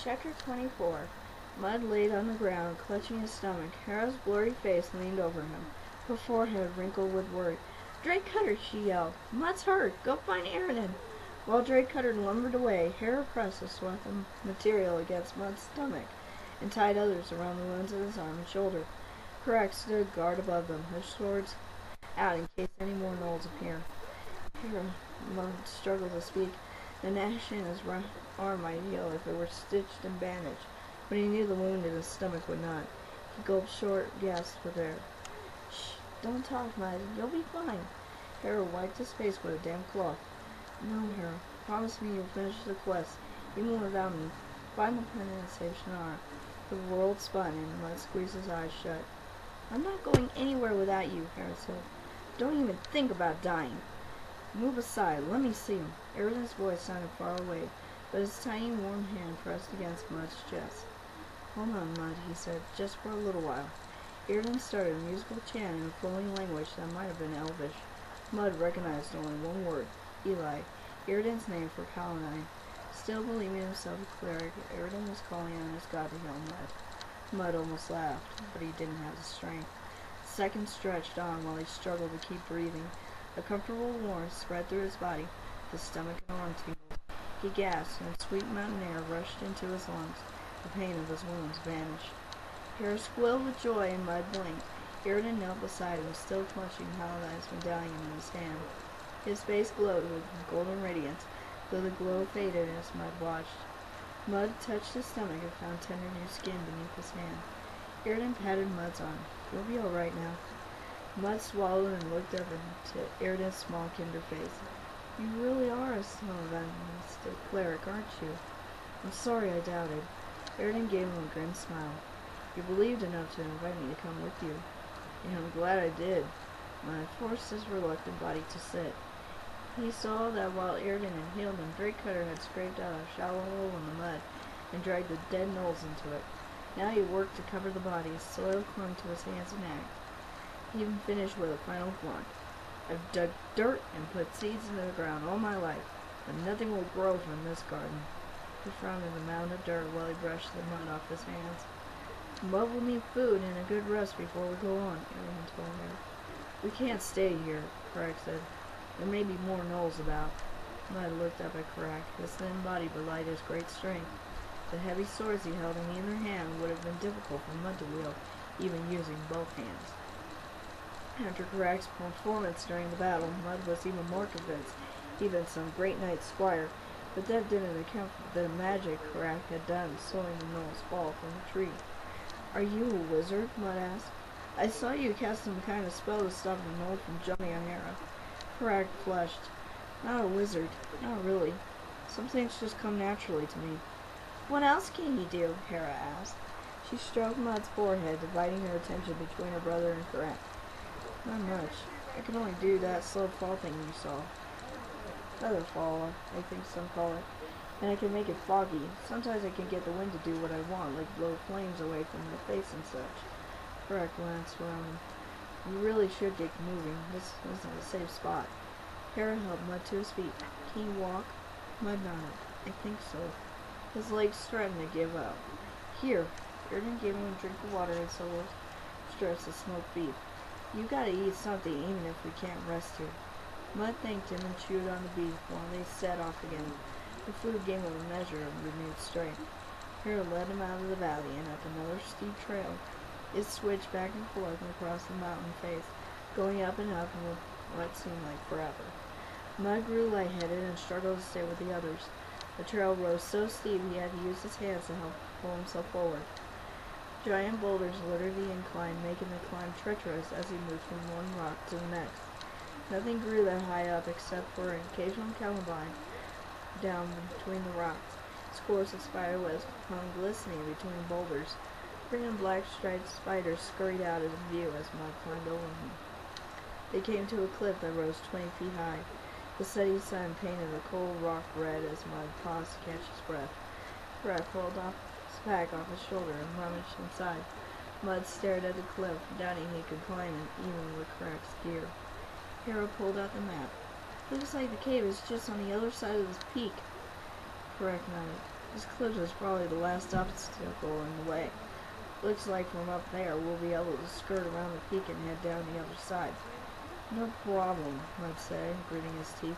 Chapter 24. Mud laid on the ground, clutching his stomach. Hera's blurry face leaned over him, her forehead wrinkled with worry. "Drake Cutter!" she yelled. "Mud's hurt! Go find Aaron!" While Drake Cutter lumbered away, Hera pressed a swath of material against Mud's stomach and tied others around the wounds of his arm and shoulder. Codex stood guard above them, her swords out in case any more gnolls appear. Mud struggled to speak. The gnash in his arm might heal if it were stitched and bandaged, but he knew the wound in his stomach would not. He gulped short gasps with air. "Shh, don't talk, Mud. You'll be fine." Hera wiped his face with a damp cloth. "No, Hera. Promise me you'll finish the quest, even without me. Find the pendant and save Shannara." The world spun, and Mud squeezed his eyes shut. "I'm not going anywhere without you," Hera said. "Don't even think about dying." "Move aside. Let me see him." Eridan's voice sounded far away, but his tiny warm hand pressed against Mud's chest. "Hold on, Mud," he said, "just for a little while." Eridan started a musical chant in a flowing language that might have been Elvish. Mud recognized only one word: Eli, Eridan's name for Paladin. Still believing himself a cleric, Eridan was calling on his god to heal Mud. Mud almost laughed, but he didn't have the strength. Seconds stretched on while he struggled to keep breathing. A comfortable warmth spread through his body. His stomach and arms tingled. He gasped, and sweet mountain air rushed into his lungs. The pain of his wounds vanished. Hera squealed with joy, and Mud blinked. Eridan knelt beside him, still clutching Paladin's medallion in his hand. His face glowed with golden radiance, though the glow faded as Mud watched. Mud touched his stomach and found tender new skin beneath his hand. Eridan patted Mud's arm. "You'll be all right now." Mud swallowed and looked up into Eridan's small kinder face. "You really are a son of a mystic cleric, aren't you?" "I'm sorry I doubted." Eridan gave him a grim smile. "You believed enough to invite me to come with you." "And I'm glad I did." Mud forced his reluctant body to sit. He saw that while Eridan had healed him, Drake Cutter had scraped out a shallow hole in the mud and dragged the dead gnolls into it. Now he worked to cover the body. Soil clung to his hands and neck. He even finished with a final grunt. "I've dug dirt and put seeds into the ground all my life, but nothing will grow from this garden." He frowned at the mound of dirt while he brushed the mud off his hands. "Mud will need food and a good rest before we go on," Eridan told her. "We can't stay here," Karak said. "There may be more gnolls about." Mud looked up at Karak. His thin body belied his great strength. The heavy swords he held in either hand would have been difficult for Mud to wield, even using both hands. After Karak's performance during the battle, Mud was even more convinced he'd been some great knight's squire, but that didn't account for the magic Karak had done slowing the gnolls' fall from the tree. "Are you a wizard?" Mud asked. "I saw you cast some kind of spell to stop the gnoll from jumping on Hera." Karak flushed. "Not a wizard. Not really. Some things just come naturally to me." "What else can you do?" Hera asked. She stroked Mud's forehead, dividing her attention between her brother and Karak. "Not much. I can only do that slow fall thing you saw. Feather fall, I think some call it. And I can make it foggy. Sometimes I can get the wind to do what I want, like blow flames away from my face and such." Karak glanced around him. "You really should get moving. This isn't a safe spot." Hera helped Mud to his feet. "Can you walk?" Mud nodded. "I think so." His legs threatened to give up. "Here." Eridan gave him a drink of water and several strips of smoked beef. "You gotta eat something even if we can't rest here." Mud thanked him and chewed on the beef while they set off again. The food gave him a measure of renewed strength. Hera led him out of the valley and up another steep trail. It switched back and forth across the mountain face, going up and up in what seemed like forever. Mud grew lightheaded and struggled to stay with the others. The trail rose so steep he had to use his hands to help pull himself forward. Giant boulders littered the incline, making the climb treacherous as he moved from one rock to the next. Nothing grew that high up except for an occasional columbine down between the rocks. Scores of spiderwebs hung glistening between boulders. Green and black striped spiders scurried out of view as Mud climbed over them. They came to a cliff that rose 20 feet high. The setting sun painted the cold rock red as Mud paused to catch his breath. Karak pulled off his pack off his shoulder and rummaged inside. Mud stared at the cliff, doubting he could climb it even with Karak's gear. Hera pulled out the map. "Looks like the cave is just on the other side of this peak." Karak nodded. This cliff is probably the last obstacle in the way. Looks like from up there we'll be able to skirt around the peak and head down the other side. No problem, Mud said, gritting his teeth.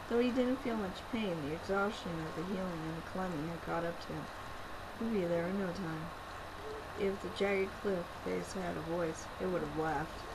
Though he didn't feel much pain, the exhaustion of the healing and the climbing had caught up to him. We'll be there in no time. If the jagged cliff face had a voice, it would have laughed.